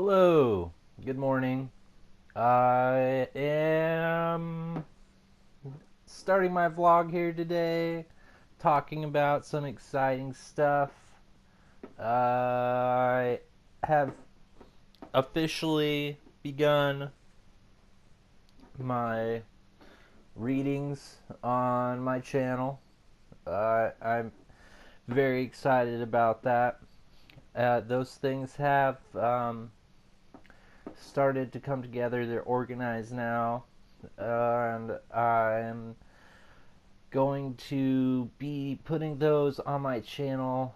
Hello, good morning. I am starting my vlog here today, talking about some exciting stuff. I have officially begun my readings on my channel. I'm very excited about that. Those things have started to come together. They're organized now, and I'm going to be putting those on my channel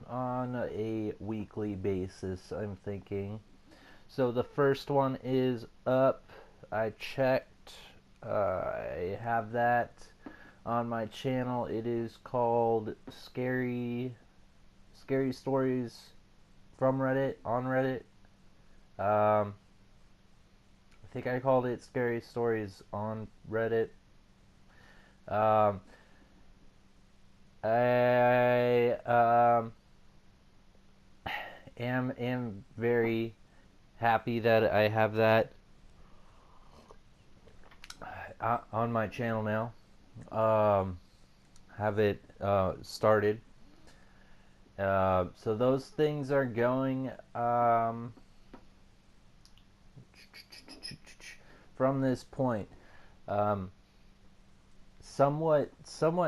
on a weekly basis, I'm thinking. So the first one is up. I checked. I have that on my channel. It is called Scary Stories from Reddit, on Reddit. I think I called it Scary Stories on Reddit. Um, I am very happy that I have that on my channel now. Have it started. So those things are going from this point. Um, somewhat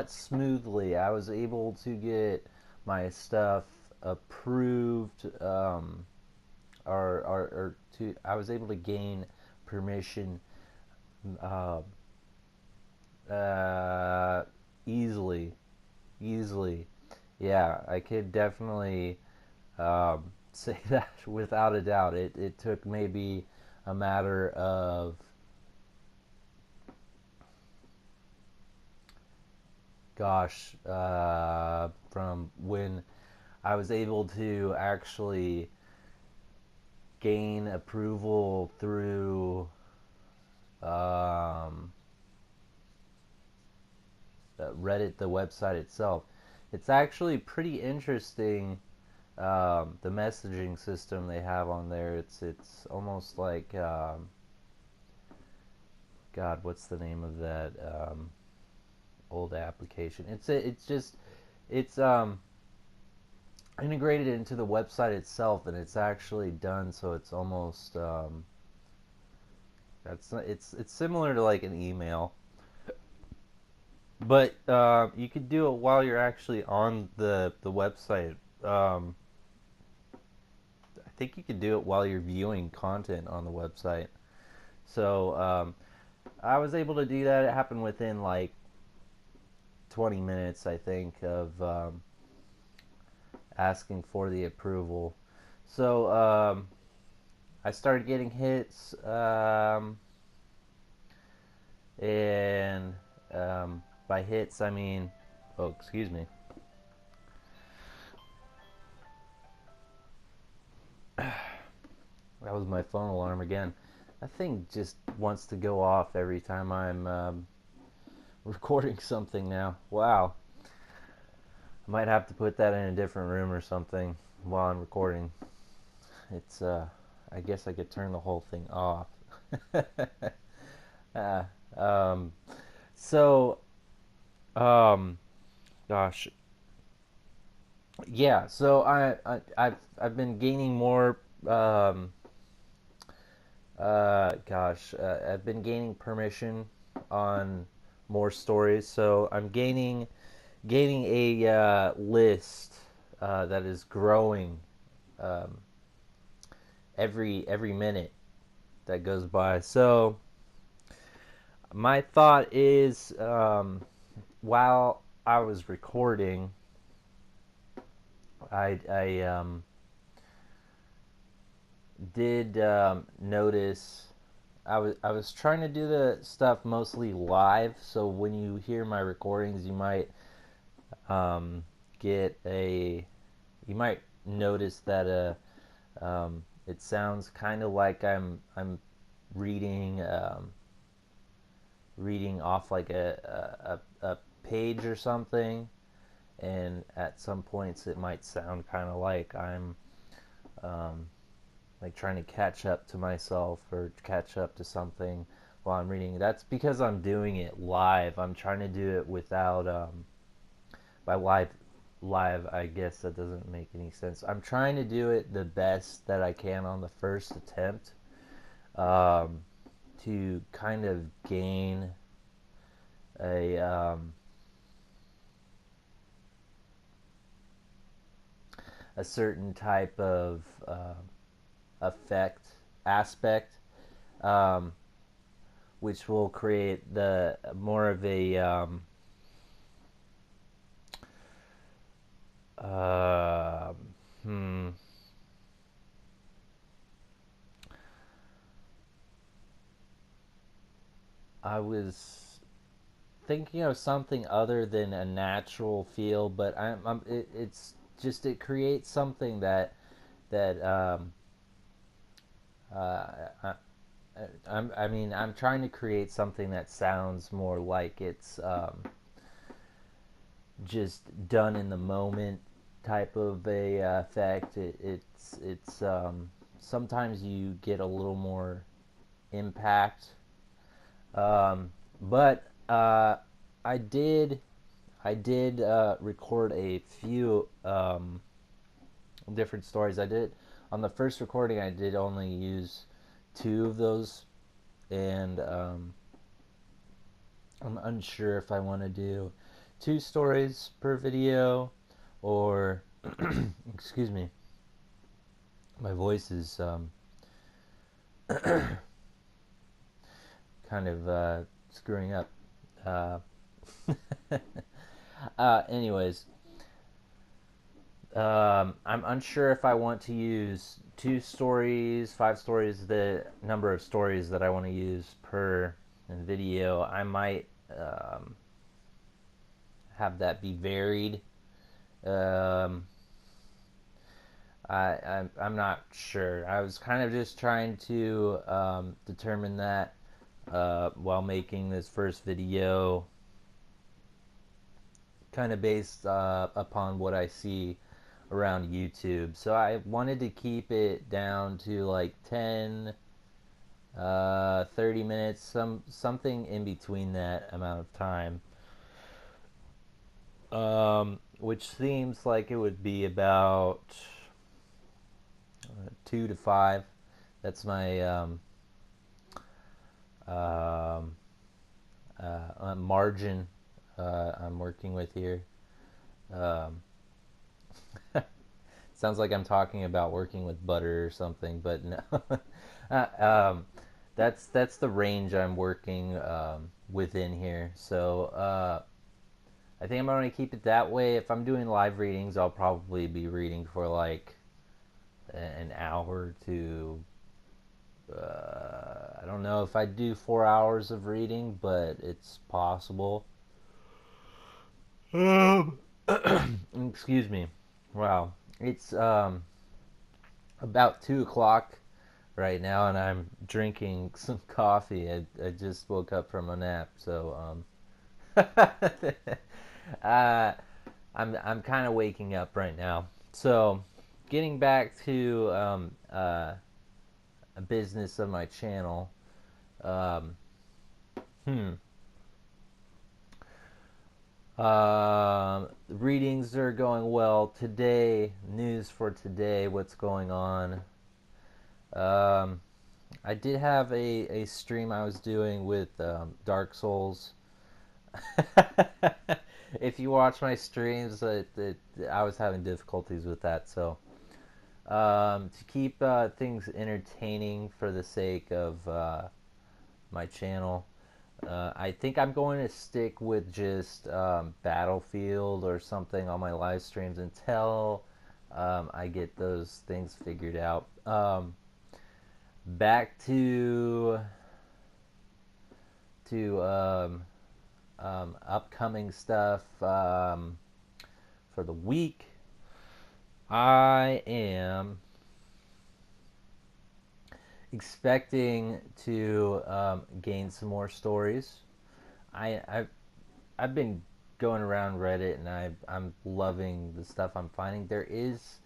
smoothly. I was able to get my stuff approved, or to I was able to gain permission uh, easily. Easily, yeah, I could definitely say that without a doubt. It took maybe a matter of from when I was able to actually gain approval through um, Reddit, the website itself. It's actually pretty interesting. The messaging system they have on there. It's almost like God, what's the name of that old application? It's integrated into the website itself, and it's actually done so it's almost that's not, it's similar to like an email, but you could do it while you're actually on the website. I think you could do it while you're viewing content on the website. So I was able to do that. It happened within like 20 minutes, I think, of asking for the approval. So I started getting hits, and by hits I mean, oh, excuse me. That was my phone alarm again. That thing just wants to go off every time I'm recording something now. Wow. I might have to put that in a different room or something while I'm recording. It's I guess I could turn the whole thing off. uh, um, so um, gosh, yeah. So I've been gaining more. I've been gaining permission on more stories. So I'm gaining a list that is growing um, every minute that goes by. So my thought is, while I was recording, I did notice. I was trying to do the stuff mostly live, so when you hear my recordings, you might um, get a you might notice that it sounds kind of like I'm reading reading off like a page or something, and at some points it might sound kind of like I'm um, like trying to catch up to myself or catch up to something while I'm reading. That's because I'm doing it live. I'm trying to do it without by live, I guess that doesn't make any sense. I'm trying to do it the best that I can on the first attempt, um, to kind of gain a certain type of effect aspect, um, which will create the more of a uh, hmm, I was thinking of something other than a natural feel, but it's just it creates something that I, I mean, I'm trying to create something that sounds more like it's just done in the moment type of a effect. It's sometimes you get a little more impact, but I did I did record a few different stories. I did on the first recording. I did only use two of those, and I'm unsure if I want to do two stories per video or excuse me, my voice is kind of screwing up. Uh, anyways, I'm unsure if I want to use two stories, five stories, the number of stories that I want to use per video. I might have that be varied. Um, I'm not sure. I was kind of just trying to determine that while making this first video, kind of based upon what I see around YouTube. So I wanted to keep it down to like 10, 30 minutes, something in between that amount of time. Which seems like it would be about 2 to 5. That's my um, margin I'm working with here. Um, sounds like I'm talking about working with butter or something, but no. That's the range I'm working within here. So I think I'm going to keep it that way. If I'm doing live readings, I'll probably be reading for like an hour to. I don't know if I do 4 hours of reading, but it's possible. Excuse me. Wow, it's about 2 o'clock right now, and I'm drinking some coffee. I just woke up from a nap, so uh, I'm kind of waking up right now. So, getting back to a business of my channel. Um, hmm. Readings are going well today. News for today. What's going on? I did have a stream I was doing with Dark Souls. If you watch my streams, I was having difficulties with that. So to keep things entertaining for the sake of my channel, I think I'm going to stick with just Battlefield or something on my live streams until I get those things figured out. Back to upcoming stuff for the week. I am expecting to gain some more stories. I've been going around Reddit, and I'm loving the stuff I'm finding. There is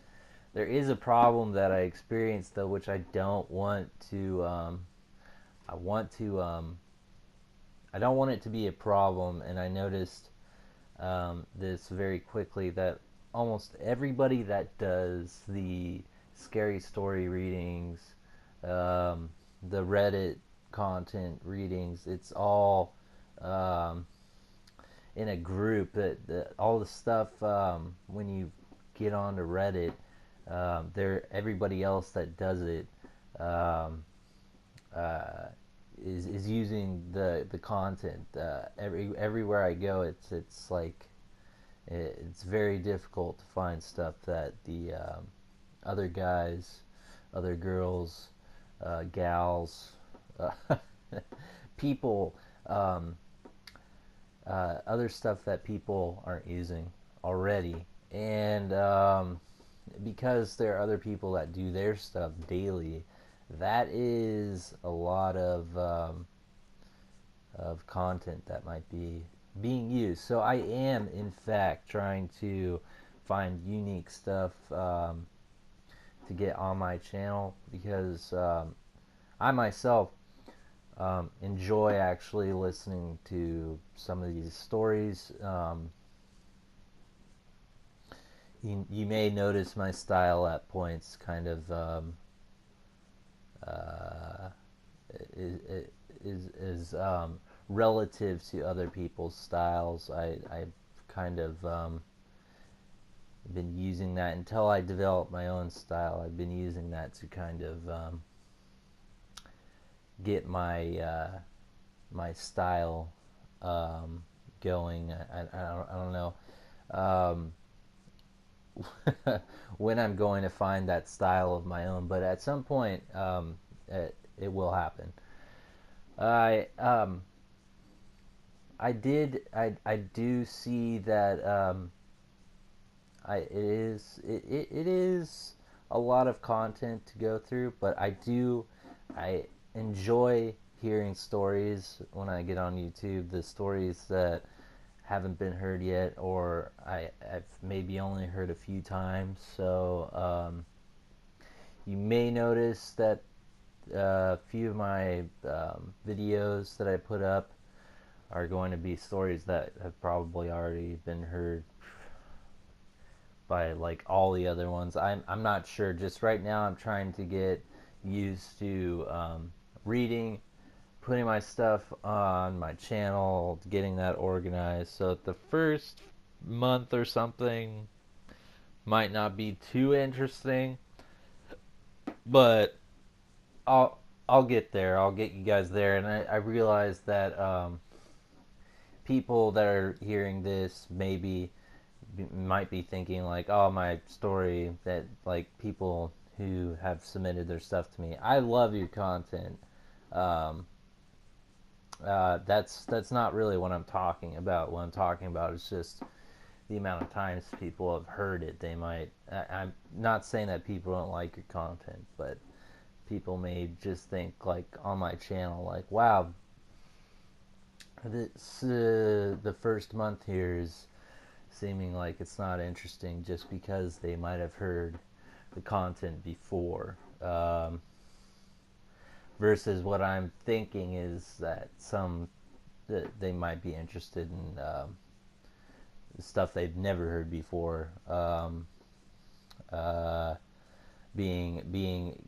There is a problem that I experienced though, which I don't want to. I want to. I don't want it to be a problem, and I noticed this very quickly that almost everybody that does the scary story readings, um, the Reddit content readings, it's all um, in a group. That all the stuff when you get onto Reddit, there everybody else that does it um, uh, is using the content. Everywhere I go, it's like it's very difficult to find stuff that the other guys, other girls, gals, uh, people, um, other stuff that people aren't using already. And because there are other people that do their stuff daily, that is a lot of content that might be being used. So I am, in fact, trying to find unique stuff to get on my channel because I myself enjoy actually listening to some of these stories. You may notice my style at points kind of uh, is relative to other people's styles. I've kind of been using that until I developed my own style. I've been using that to kind of get my style going. I don't know when I'm going to find that style of my own, but at some point it will happen. I I do see that it is a lot of content to go through, but I enjoy hearing stories when I get on YouTube. The stories that haven't been heard yet, or I've maybe only heard a few times. So you may notice that a few of my videos that I put up are going to be stories that have probably already been heard by like all the other ones. I'm not sure. Just right now, I'm trying to get used to reading, putting my stuff on my channel, getting that organized. So the first month or something might not be too interesting, but I'll I'll get there. I'll get you guys there. And I realize that people that are hearing this maybe might be thinking like, oh, my story, that like people who have submitted their stuff to me, I love your content. Um, that's not really what I'm talking about. What I'm talking about is just the amount of times people have heard it. They might. I'm not saying that people don't like your content, but people may just think like on my channel, like, wow, this the first month here is seeming like it's not interesting just because they might have heard the content before. Versus what I'm thinking is that that they might be interested in stuff they've never heard before, uh, being being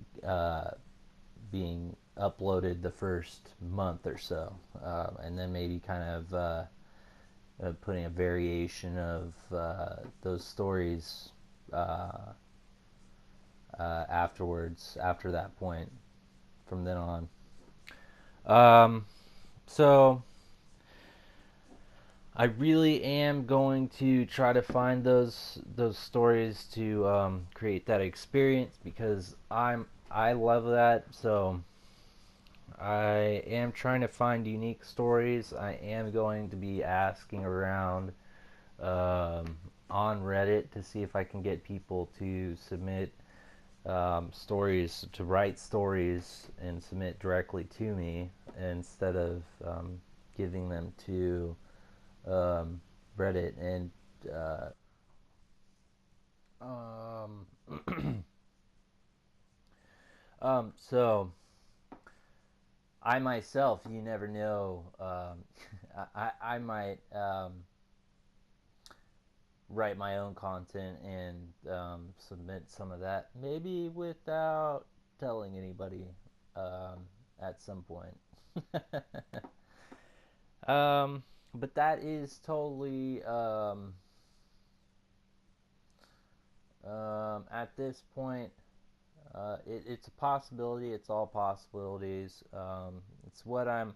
uploaded the first month or so, and then maybe kind of putting a variation of those stories afterwards, after that point, from then on. So I really am going to try to find those stories to create that experience because I love that. So I am trying to find unique stories. I am going to be asking around on Reddit to see if I can get people to submit stories, to write stories and submit directly to me instead of giving them to Reddit. And um, So I myself, you never know. I might write my own content and submit some of that, maybe without telling anybody at some point. um, but that is totally at this point. It's a possibility. It's all possibilities. It's what I'm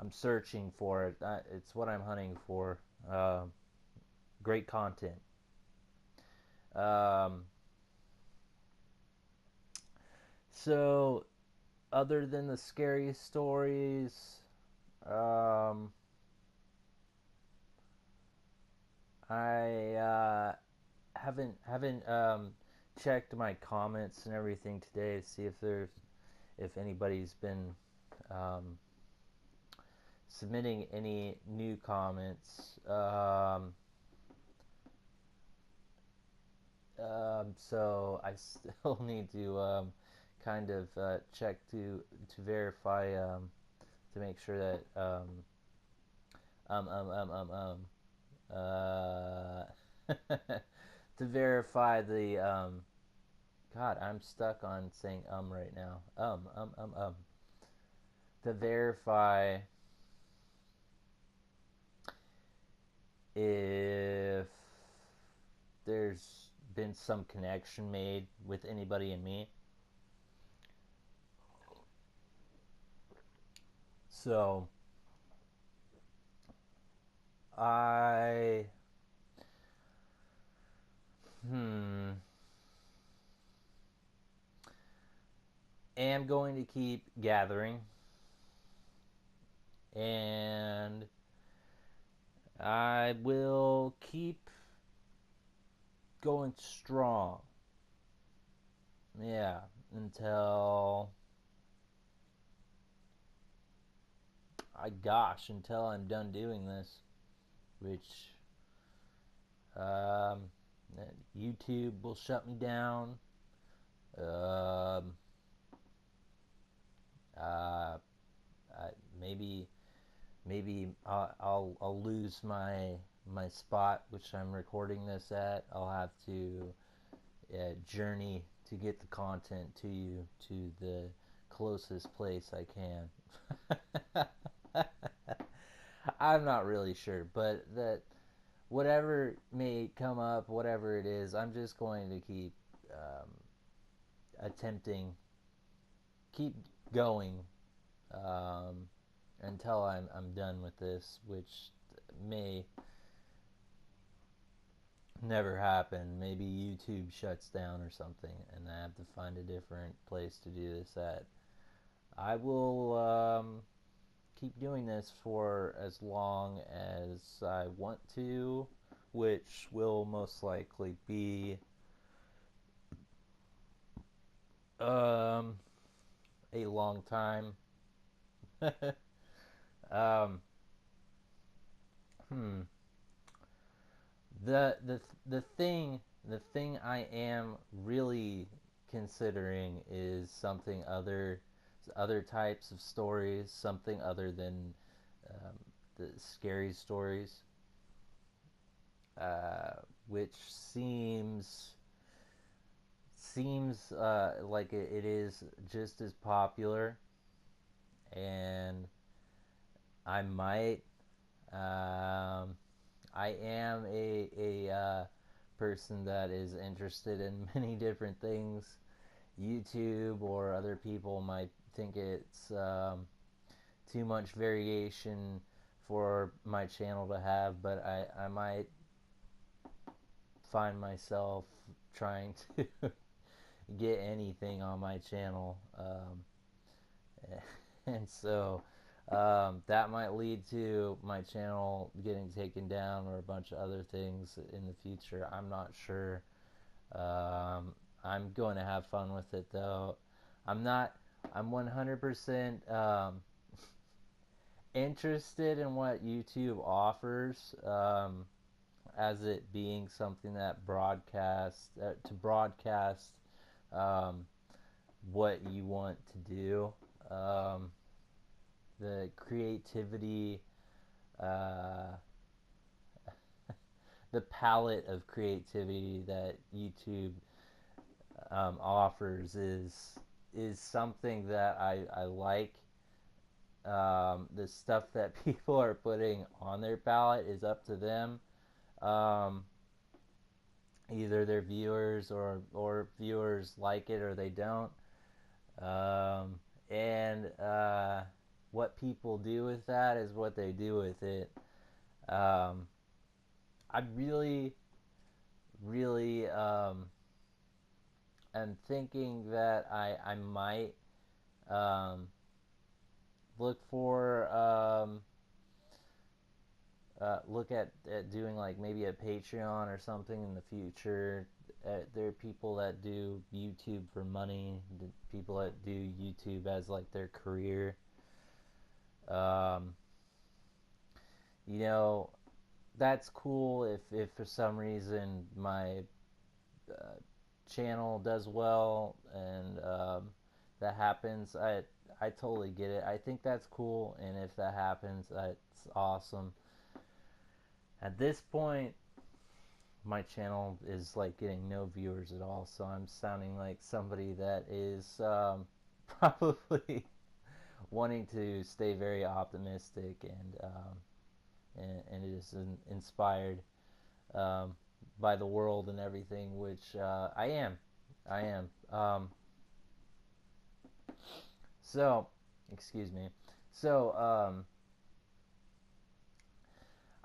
searching for. It's what I'm hunting for. Great content. Um, so, other than the scary stories, um, I haven't checked my comments and everything today to see if anybody's been um, submitting any new comments. So I still need to kind of check to verify to make sure that um um um um um uh to verify the God, I'm stuck on saying right now. To verify if there's been some connection made with anybody and me. So I hmm am going to keep gathering, and I will keep going strong. Yeah, until I'm done doing this, which um, YouTube will shut me down. Um, uh, maybe I'll lose my spot which I'm recording this at. I'll have to journey to get the content to you to the closest place I can. I'm not really sure, but that whatever may come up, whatever it is, I'm just going to keep um, attempting, keep going um, until I'm done with this, which may never happen. Maybe YouTube shuts down or something, and I have to find a different place to do this at. I will keep doing this for as long as I want to, which will most likely be um, a long time. um, hmm. The thing I am really considering is something other types of stories, something other than the scary stories, which seems like it is just as popular, and I might I am a person that is interested in many different things. YouTube or other people might think it's too much variation for my channel to have, but I might find myself trying to get anything on my channel. And so that might lead to my channel getting taken down or a bunch of other things in the future. I'm not sure. I'm going to have fun with it though. I'm not. I'm 100% interested in what YouTube offers, as it being something that broadcast to broadcast um, what you want to do. Um, the creativity, uh, the palette of creativity that YouTube offers is something that I like. The stuff that people are putting on their palette is up to them. Um, Either their viewers or viewers like it or they don't. Um, and what people do with that is what they do with it. Um, I really am thinking that I might um, look for look at doing like maybe a Patreon or something in the future. There are people that do YouTube for money, people that do YouTube as like their career. Um, you know, that's cool if for some reason my uh, channel does well and that happens. I totally get it. I think that's cool, and if that happens, that's awesome. At this point, my channel is like getting no viewers at all, so I'm sounding like somebody that is probably wanting to stay very optimistic and is inspired um, by the world and everything, which I am. I am. So, excuse me. So,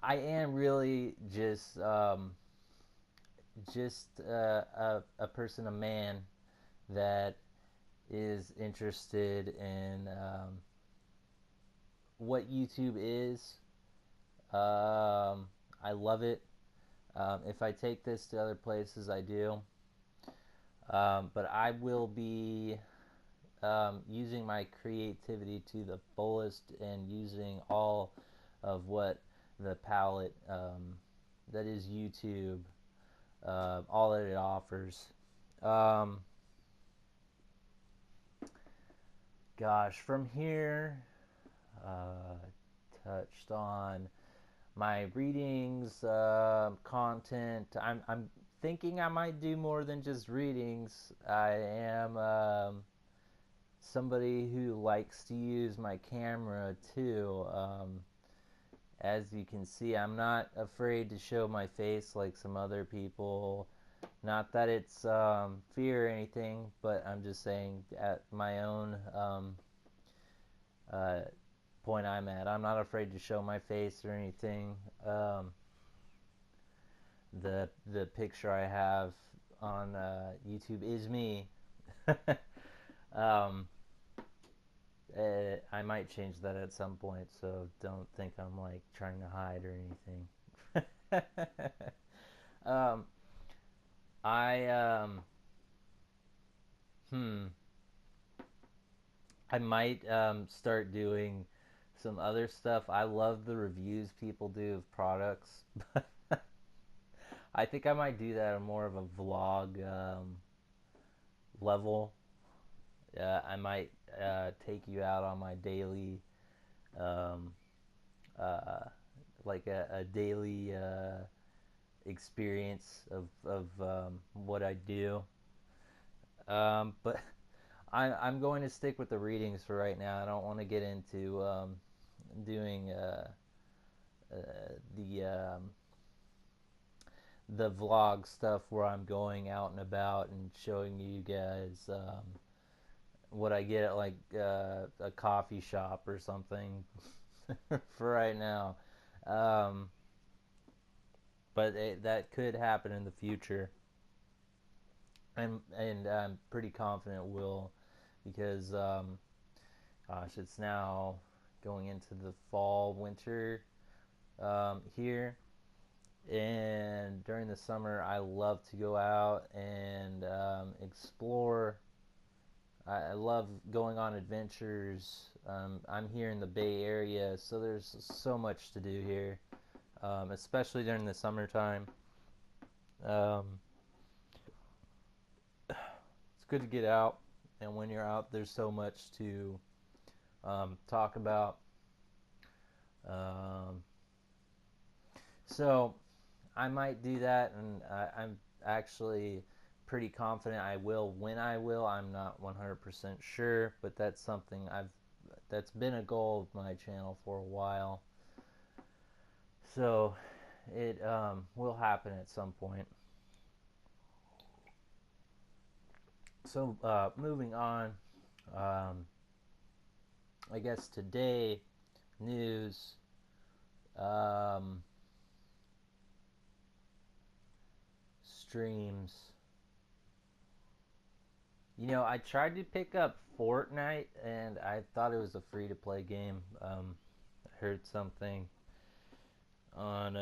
I am really just a person, a man that is interested in what YouTube is. I love it. If I take this to other places, I do. But I will be using my creativity to the fullest and using all of what the palette that is YouTube, all that it offers. Um, Gosh, from here, uh, touched on my readings, content. I'm thinking I might do more than just readings. I am somebody who likes to use my camera too. As you can see, I'm not afraid to show my face like some other people. Not that it's fear or anything, but I'm just saying at my own uh, point I'm at. I'm not afraid to show my face or anything. The picture I have on YouTube is me. um, I might change that at some point, so don't think I'm like trying to hide or anything. um, I hmm, I might start doing some other stuff. I love the reviews people do of products, but I think I might do that on more of a vlog level. I might take you out on my daily, um, uh, like a daily experience of what I do. But I'm going to stick with the readings for right now. I don't want to get into doing the the vlog stuff where I'm going out and about and showing you guys what I get at like a coffee shop or something for right now. Um, but that could happen in the future, and I'm pretty confident it will, because gosh, it's now going into the fall, winter here, and during the summer, I love to go out and explore. I love going on adventures. I'm here in the Bay Area, so there's so much to do here, especially during the summertime. Um, it's good to get out. and when you're out, there's so much to talk about. Um, so I might do that, and I'm actually pretty confident I will when I will. I'm not 100% sure, but that's something that's been a goal of my channel for a while. So it will happen at some point. So moving on, um, I guess today news. Um, Streams. I tried to pick up Fortnite, and I thought it was a free-to-play game. I heard something on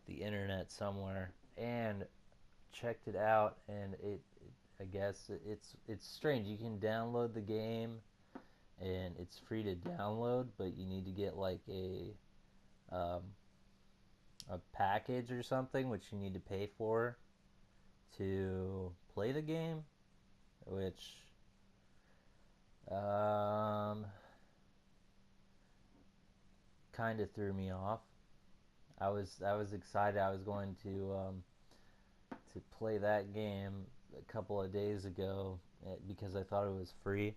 the internet somewhere, and checked it out, and I guess it's strange. You can download the game, and it's free to download, but you need to get like um, a package or something, which you need to pay for to play the game, which um, kind of threw me off. I was excited. I was going to play that game a couple of days ago because I thought it was free.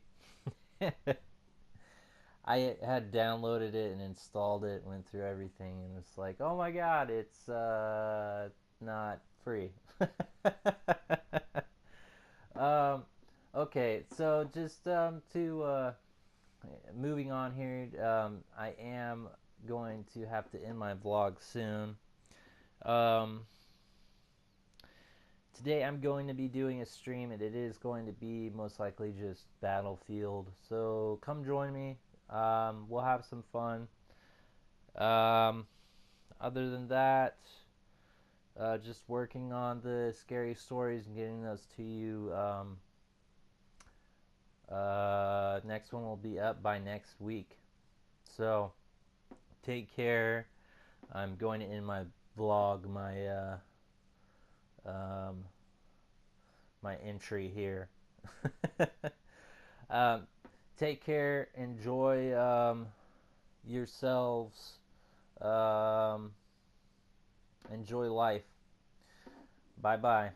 I had downloaded it and installed it, went through everything, and it's like, oh my god, it's not free. um, okay, so just to moving on here, I am going to have to end my vlog soon. Um, Today I'm going to be doing a stream, and it is going to be most likely just Battlefield. So come join me. We'll have some fun. Um, Other than that, just working on the scary stories and getting those to you. Next one will be up by next week. So take care. I'm going to end my vlog, um, my entry here. um, Take care. Enjoy yourselves. Um, Enjoy life. Bye bye.